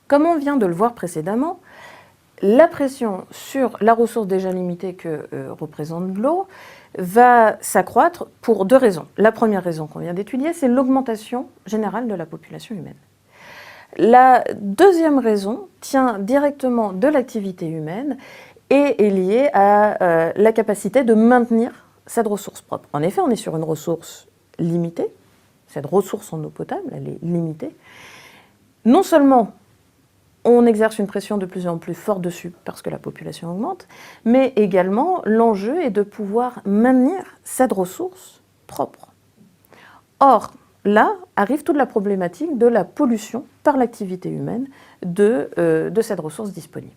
Comme on vient de le voir précédemment, la pression sur la ressource déjà limitée que représente l'eau va s'accroître pour deux raisons. La première raison qu'on vient d'étudier, c'est l'augmentation générale de la population humaine. La deuxième raison tient directement de l'activité humaine et est liée à la capacité de maintenir cette ressource propre. En effet, on est sur une ressource limitée, cette ressource en eau potable, elle est limitée. Non seulement on exerce une pression de plus en plus forte dessus parce que la population augmente, mais également l'enjeu est de pouvoir maintenir cette ressource propre. Or, là arrive toute la problématique de la pollution par l'activité humaine de cette ressource disponible.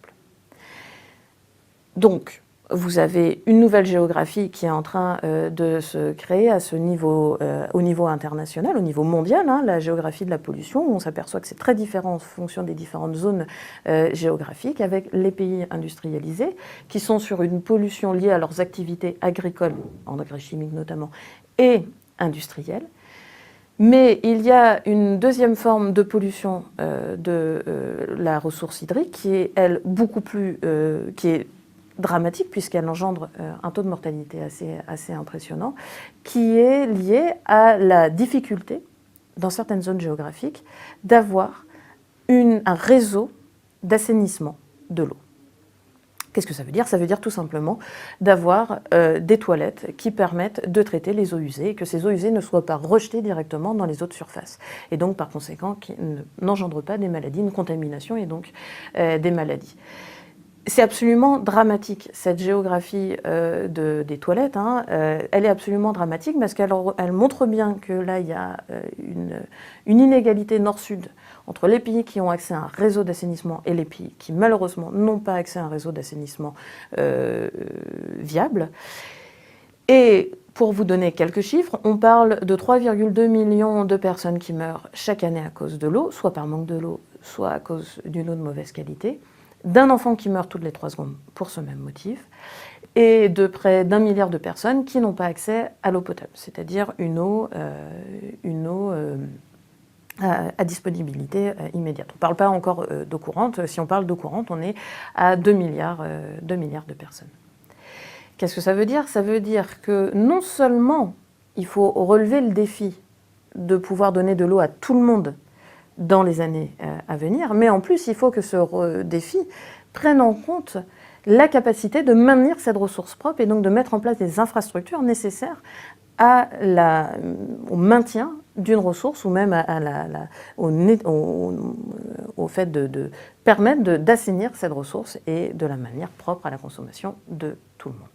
Donc, vous avez une nouvelle géographie qui est en train de se créer à ce niveau, au niveau international, au niveau mondial, la géographie de la pollution, où on s'aperçoit que c'est très différent en fonction des différentes zones géographiques, avec les pays industrialisés, qui sont sur une pollution liée à leurs activités agricoles, en agrochimique notamment, et industrielles. Mais il y a une deuxième forme de pollution de la ressource hydrique qui est, elle, beaucoup plus... qui est dramatique puisqu'elle engendre un taux de mortalité assez impressionnant, qui est lié à la difficulté, dans certaines zones géographiques, d'avoir un réseau d'assainissement de l'eau. Qu'est-ce que ça veut dire? Ça veut dire tout simplement d'avoir des toilettes qui permettent de traiter les eaux usées et que ces eaux usées ne soient pas rejetées directement dans les eaux de surface. Et donc, par conséquent, qui n'engendrent pas des maladies, une contamination et donc des maladies. C'est absolument dramatique, cette géographie des toilettes. Elle est absolument dramatique parce qu'elle montre bien que là, il y a une inégalité nord-sud entre les pays qui ont accès à un réseau d'assainissement et les pays qui, malheureusement, n'ont pas accès à un réseau d'assainissement viable. Et pour vous donner quelques chiffres, on parle de 3,2 millions de personnes qui meurent chaque année à cause de l'eau, soit par manque de l'eau, soit à cause d'une eau de mauvaise qualité, d'un enfant qui meurt toutes les 3 secondes pour ce même motif, et de près d'1 milliard de personnes qui n'ont pas accès à l'eau potable, c'est-à-dire une eau à disponibilité immédiate. On ne parle pas encore d'eau courante. Si on parle d'eau courante, on est à 2 milliards de personnes. Qu'est-ce que ça veut dire? Ça veut dire que non seulement il faut relever le défi de pouvoir donner de l'eau à tout le monde dans les années à venir, mais en plus, il faut que ce défi prenne en compte la capacité de maintenir cette ressource propre et donc de mettre en place des infrastructures nécessaires au maintien d'une ressource ou même au fait de permettre d'assainir cette ressource et de la maintenir propre à la consommation de tout le monde.